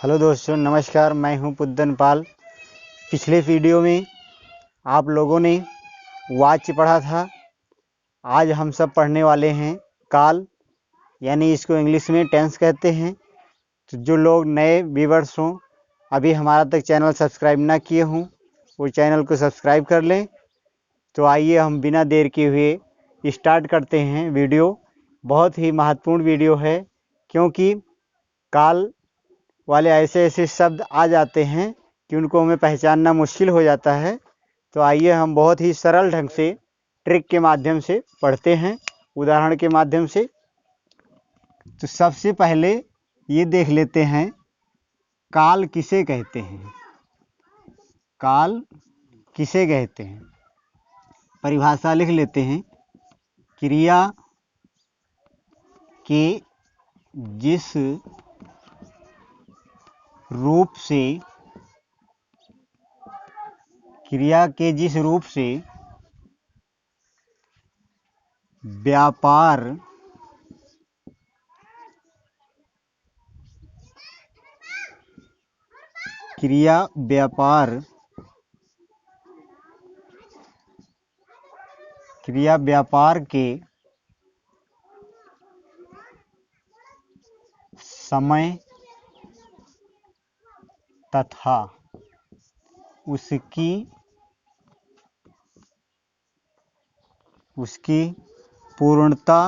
Hello दोस्तों, नमस्कार। मैं हूं पुद्दन पाल। पिछले वीडियो में आप लोगों ने वाच्य पढ़ा था। आज हम सब पढ़ने वाले हैं काल, यानी इसको इंग्लिश में टेंस कहते हैं। तो जो लोग नए व्यूअर्स हों, अभी हमारा तक चैनल सब्सक्राइब ना किए हों, वो चैनल को सब्सक्राइब कर लें। तो आइए हम बिना देर किए हुए स्टार्ट करते हैं वीडियो। बहुत ही महत्वपूर्ण वीडियो है, क्योंकि काल वाले ऐसे ऐसे शब्द आ जाते हैं कि उनको हमें पहचानना मुश्किल हो जाता है। तो आइए हम बहुत ही सरल ढंग से ट्रिक के माध्यम से पढ़ते हैं, उदाहरण के माध्यम से। तो सबसे पहले ये देख लेते हैं, काल किसे कहते हैं। काल किसे कहते हैं, परिभाषा लिख लेते हैं। क्रिया के जिस रूप से व्यापार क्रिया व्यापार के समय तथा उसकी पूर्णता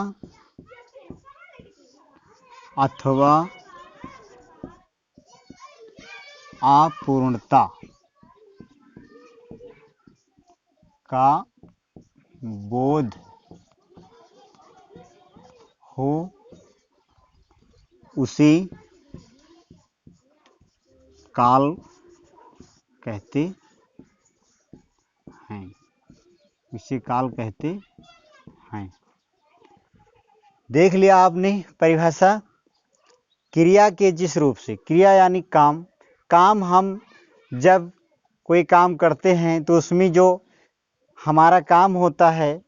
अथवा अपूर्णता का बोध हो, उसे काल कहते हैं। देख लिया आपने परिभाषा। क्रिया के जिस रूप से, क्रिया यानी काम हम जब कोई काम करते हैं तो उसमें जो हमारा काम होता है,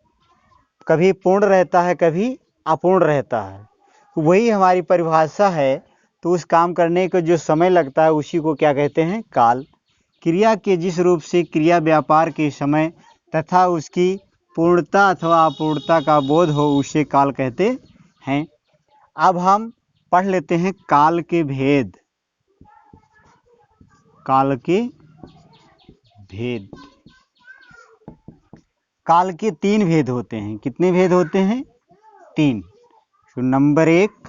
कभी पूर्ण रहता है, कभी अपूर्ण रहता है। वही हमारी परिभाषा है। तो उस काम करने को जो समय लगता है, उसी को क्या कहते हैं, काल। क्रिया के जिस रूप से क्रिया व्यापार के समय तथा उसकी पूर्णता अथवा अपूर्णता का बोध हो, उसे काल कहते हैं। अब हम पढ़ लेते हैं काल के भेद। काल के 3 भेद होते हैं। कितने भेद होते हैं? 3। तो नंबर 1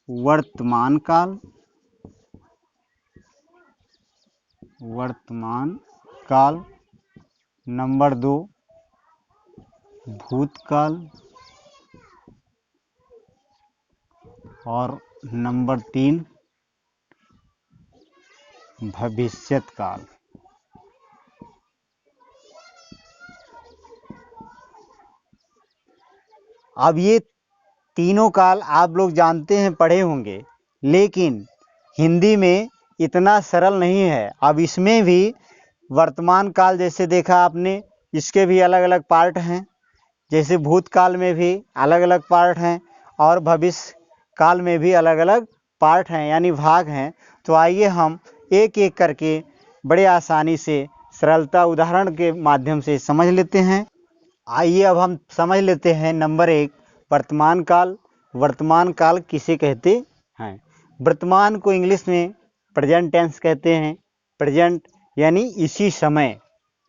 वर्तमान काल। नंबर 2 भूतकाल। और नंबर 3 भविष्यत काल। अब ये तीनों काल आप लोग जानते हैं, पढ़े होंगे, लेकिन हिंदी में इतना सरल नहीं है। अब इसमें भी वर्तमान काल जैसे देखा आपने, इसके भी अलग अलग पार्ट हैं। जैसे भूतकाल में भी अलग अलग पार्ट हैं, और भविष्य काल में भी अलग अलग पार्ट हैं, यानी भाग हैं। तो आइए हम एक एक करके बड़े आसानी से सरलता उदाहरण के माध्यम से समझ लेते हैं। आइए अब हम समझ लेते हैं। नंबर 1 वर्तमान काल। वर्तमान काल किसे कहते हैं? वर्तमान को इंग्लिश में प्रेजेंट टेंस कहते हैं। प्रेजेंट यानी इसी समय,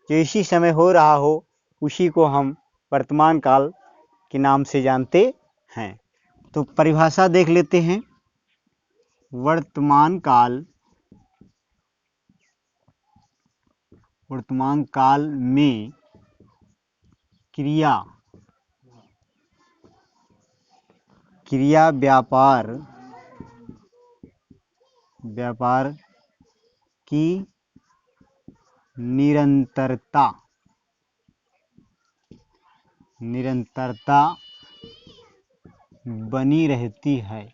जो इसी समय हो रहा हो, उसी को हम वर्तमान काल के नाम से जानते हैं। तो परिभाषा देख लेते हैं। वर्तमान काल में क्रिया व्यापार की निरंतरता बनी रहती है,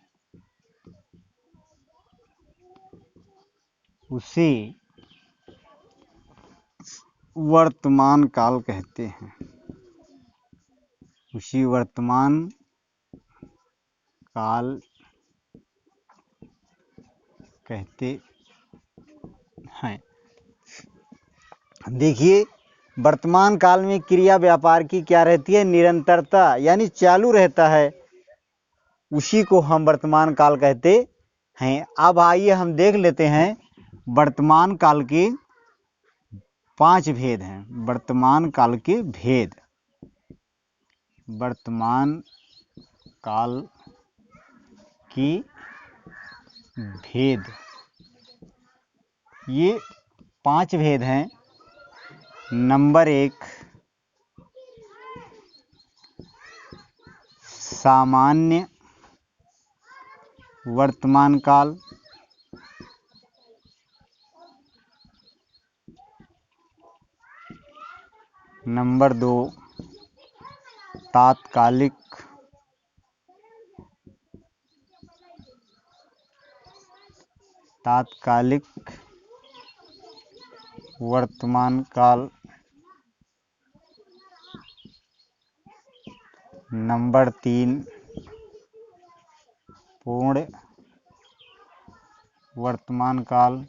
उसे वर्तमान काल कहते हैं। उसी वर्तमान काल कहते हैं। देखिए, वर्तमान काल में क्रिया व्यापार की क्या रहती है? निरंतरता, यानी चालू रहता है, उसी को हम वर्तमान काल कहते हैं। अब आइए हम देख लेते हैं वर्तमान काल के 5 भेद हैं। वर्तमान काल के भेद। वर्तमान काल की भेद, ये 5 भेद हैं। नंबर 1, सामान्य वर्तमान काल। नंबर 2, तात्कालिक वर्तमान काल। नंबर 3, पूर्ण वर्तमान काल।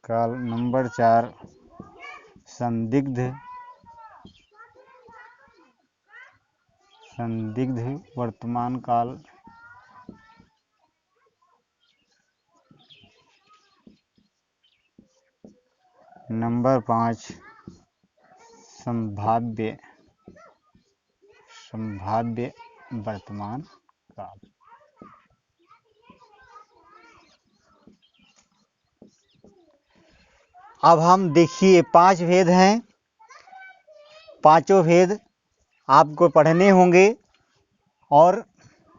नंबर 4, संदिग्ध वर्तमान काल। नंबर 5, संभाव्य वर्तमान काल। अब हम देखिए 5 भेद हैं। पांचों भेद आपको पढ़ने होंगे, और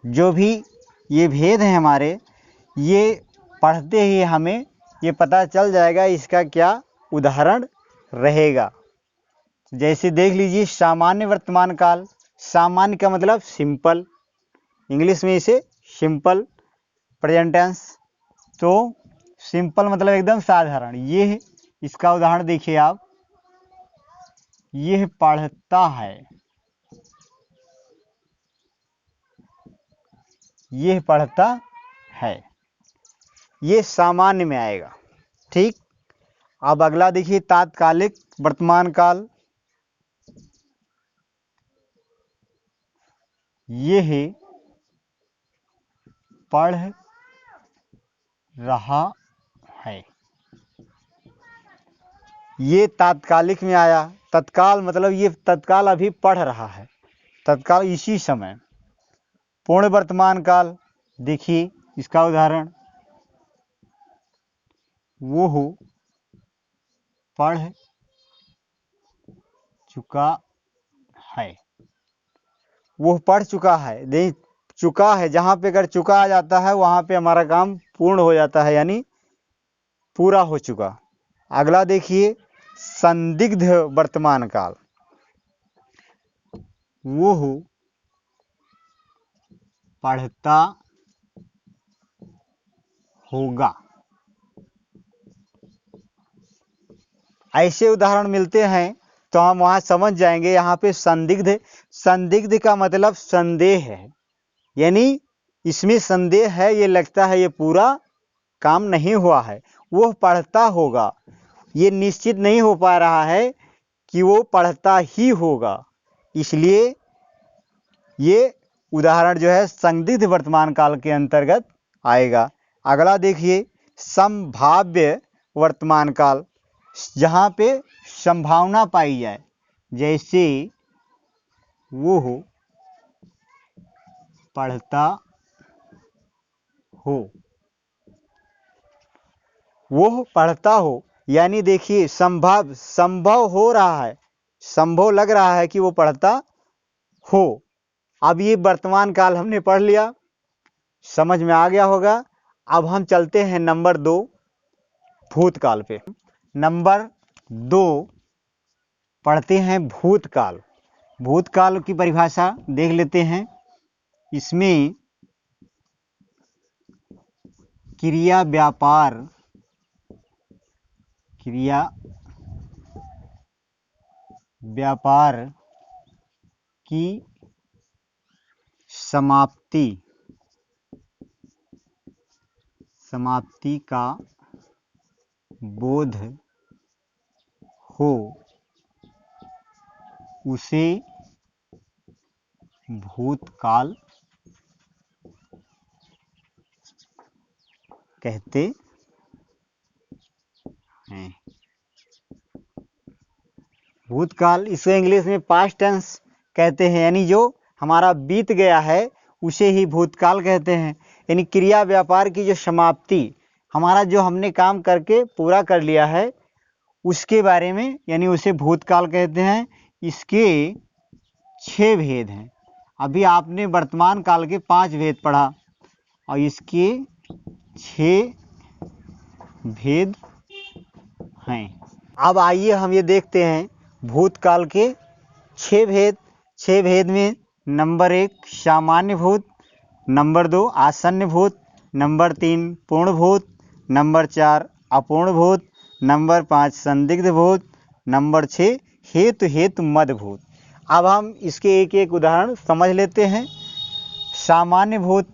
जो भी ये भेद हैं हमारे, ये पढ़ते ही हमें ये पता चल जाएगा इसका क्या उदाहरण रहेगा। जैसे देख लीजिए, सामान्य वर्तमान काल। सामान्य का मतलब सिंपल, इंग्लिश में इसे सिंपल प्रेजेंट टेंस। तो सिंपल मतलब एकदम साधारण। ये इसका उदाहरण देखिए आप, यह पढ़ता है, यह पढ़ता है, ये सामान्य में आएगा। ठीक। अब अगला देखिए, तात्कालिक वर्तमान काल। यह पढ़ रहा है, ये तात्कालिक में आया। तत्काल मतलब ये तत्काल अभी पढ़ रहा है, तत्काल इसी समय। पूर्ण वर्तमान काल, देखिए इसका उदाहरण, वो पढ़ चुका है, वो पढ़ चुका है। नहीं, चुका है, जहाँ पे अगर चुका आ जाता है वहाँ पे हमारा काम पूर्ण हो जाता है, यानी पूरा हो चुका। अगला देखिए, संदिग्ध वर्तमान काल। वो पढ़ता होगा। ऐसे उदाहरण मिलते हैं तो हम वहां समझ जाएंगे। यहाँ पे संदिग्ध का मतलब संदेह है, यानी इसमें संदेह है, ये लगता है ये पूरा काम नहीं हुआ है। वो पढ़ता होगा, ये निश्चित नहीं हो पा रहा है कि वो पढ़ता ही होगा, इसलिए ये उदाहरण जो है संदिग्ध वर्तमान काल के अंतर्गत आएगा। अगला देखिए, संभाव्य वर्तमान काल, जहाँ पे संभावना पाई जाए। जैसे वो पढ़ता हो, वो पढ़ता हो, यानी देखिए संभव हो रहा है, संभव लग रहा है कि वो पढ़ता हो। अब ये वर्तमान काल हमने पढ़ लिया, समझ में आ गया होगा। अब हम चलते हैं नंबर 2, भूतकाल पे। नंबर 2 पढ़ते हैं भूतकाल। भूतकाल की परिभाषा देख लेते हैं। इसमें क्रिया व्यापार की समाप्ति का बोध हो उसे भूतकाल कहते हैं। भूतकाल इसको इंग्लिश में पास्ट टेंस कहते हैं, यानी जो हमारा बीत गया है उसे ही भूतकाल कहते हैं। यानी क्रिया व्यापार की जो समाप्ति, हमारा जो हमने काम करके पूरा कर लिया है उसके बारे में, यानी उसे भूतकाल कहते हैं। इसके 6 भेद हैं। अभी आपने वर्तमान काल के 5 भेद पढ़ा और इसके 6 भेद हैं। अब आइए हम ये देखते हैं भूतकाल के 6 भेद। 6 भेद में नंबर 1 सामान्य भूत, नंबर 2 आसन्न भूत, नंबर 3 पूर्ण भूत, नंबर 4 अपूर्ण भूत, नंबर 5 संदिग्ध भूत, नंबर 6 हेतु मद भूत। अब हम इसके एक एक उदाहरण समझ लेते हैं। सामान्य भूत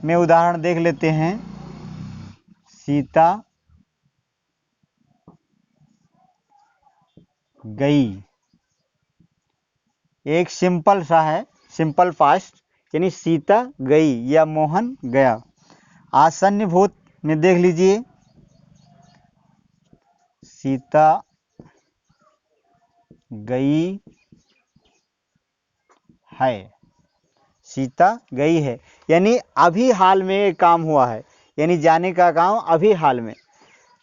में उदाहरण देख लेते हैं। सीता गई, एक सिंपल सा है, सिंपल पास्ट, यानी सीता गई या मोहन गया। आसन्न भूत में देख लीजिए, सीता गई है, सीता गई है, यानी अभी हाल में ये काम हुआ है, यानी जाने का काम अभी हाल में,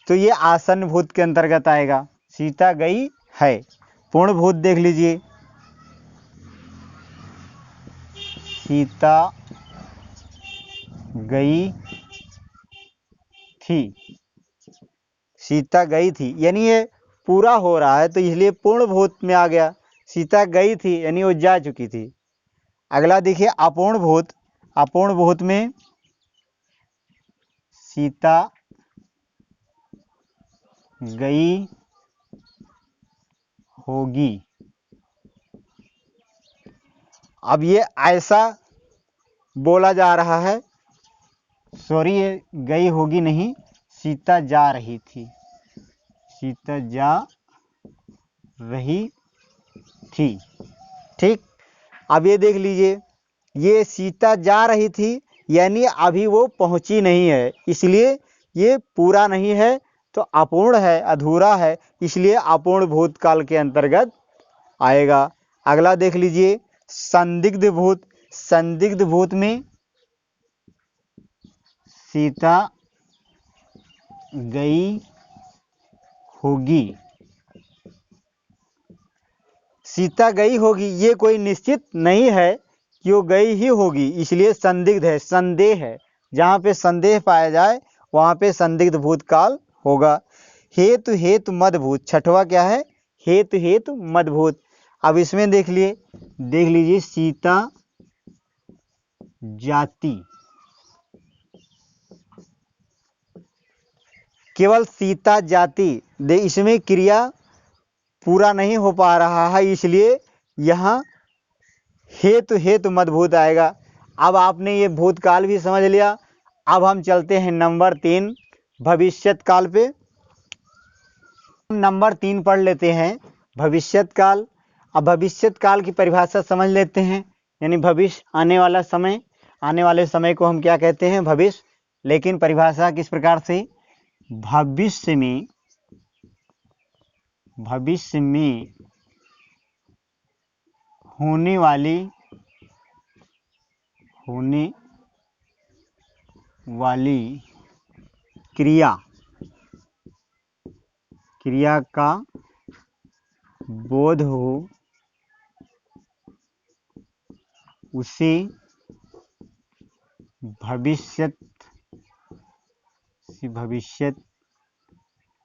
तो ये आसन्न भूत के अंतर्गत आएगा। सीता गई है। पूर्ण भूत देख लीजिए, सीता गई थी, सीता गई थी, यानी ये पूरा हो रहा है तो इसलिए पूर्ण भूत में आ गया। सीता गई थी यानी वो जा चुकी थी। अगला देखिए अपूर्ण भूत। अपूर्ण भूत में सीता गई होगी। अब ये ऐसा बोला जा रहा है, सॉरी ये गई होगी नहीं, सीता जा रही थी, सीता जा रही थी। ठीक, अब ये देख लीजिए, ये सीता जा रही थी यानी अभी वो पहुंची नहीं है, इसलिए ये पूरा नहीं है, तो अपूर्ण है, अधूरा है, इसलिए अपूर्ण भूतकाल के अंतर्गत आएगा। अगला देख लीजिए संदिग्ध भूत। संदिग्ध भूत में सीता गई होगी, सीता गई होगी, ये कोई निश्चित नहीं है कि वो गई ही होगी, इसलिए संदिग्ध है, संदेह है। जहाँ पे संदेह पाया जाए वहाँ पे संदिग्ध भूतकाल होगा। हेतु मदभूत, छठवा क्या है? हेतु मदभूत। अब इसमें देख लीजिए सीता जाती, केवल सीता जाती, इसमें क्रिया पूरा नहीं हो पा रहा है, इसलिए यहाँ हेतु मदभूत आएगा। अब आपने ये भूतकाल भी समझ लिया। अब हम चलते हैं नंबर 3 भविष्यत काल पे। नंबर 3 पढ़ लेते हैं भविष्यत काल। अब भविष्यत काल की परिभाषा समझ लेते हैं, यानी भविष्य, आने वाला समय, आने वाले समय को हम क्या कहते हैं? भविष्य। लेकिन परिभाषा किस प्रकार से? भविष्य में होने वाली क्रिया का बोध हो उसे भविष्यत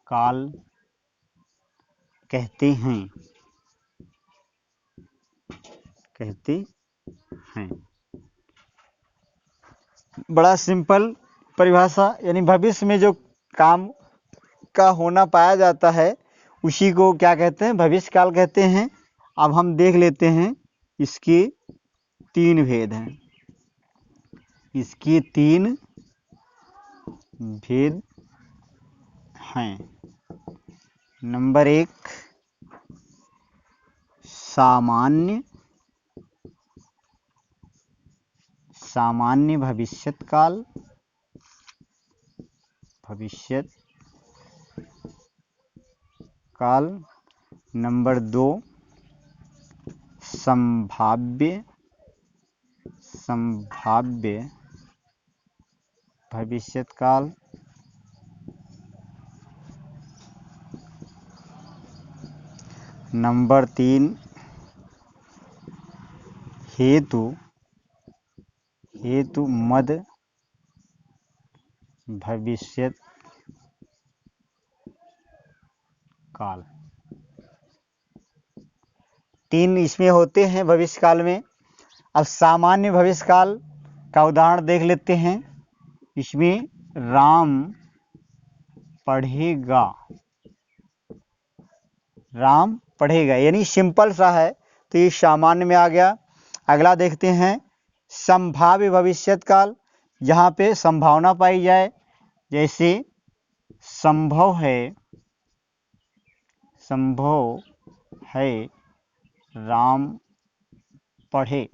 काल कहते हैं। बड़ा सिंपल परिभाषा, यानी भविष्य में जो काम का होना पाया जाता है उसी को क्या कहते हैं? भविष्य काल कहते हैं। अब हम देख लेते हैं इसके 3 भेद हैं। इसके 3 भेद हैं। नंबर 1 सामान्य भविष्यत काल। नंबर 2 संभाव्य भविष्यत काल। नंबर 3 हेतु मद भविष्यत काल। 3 इसमें होते हैं भविष्य काल में। अब सामान्य भविष्य काल का उदाहरण देख लेते हैं। इसमें राम पढ़ेगा यानी सिंपल सा है, तो ये सामान्य में आ गया। अगला देखते हैं संभाव्य भविष्यत काल, जहाँ पे संभावना पाई जाए, जैसे संभव है राम पढ़े।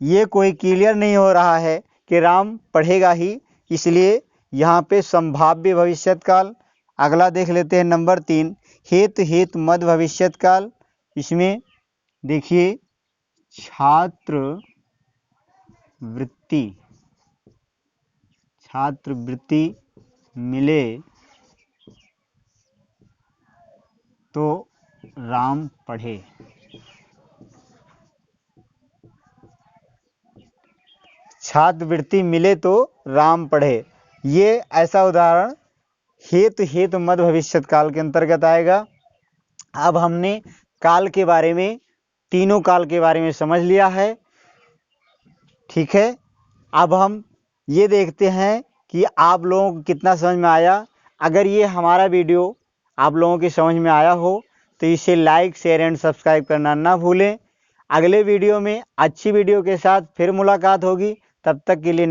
ये कोई क्लियर नहीं हो रहा है कि राम पढ़ेगा ही, इसलिए यहाँ पे संभाव्य भविष्यत काल। अगला देख लेते हैं नंबर 3 हेतु मद भविष्यत काल। इसमें देखिए छात्रवृत्ति मिले तो राम पढ़े। छात्रवृत्ति मिले तो राम पढ़े, ये ऐसा उदाहरण हेतु मद भविष्यत काल के अंतर्गत आएगा। अब हमने काल के बारे में, तीनों काल के बारे में समझ लिया है, ठीक है। अब हम ये देखते हैं कि आप लोगों को कितना समझ में आया। अगर ये हमारा वीडियो आप लोगों की समझ में आया हो तो इसे लाइक, शेयर एंड सब्सक्राइब करना ना भूलें। अगले वीडियो में अच्छी वीडियो के साथ फिर मुलाकात होगी। तब तक के लिए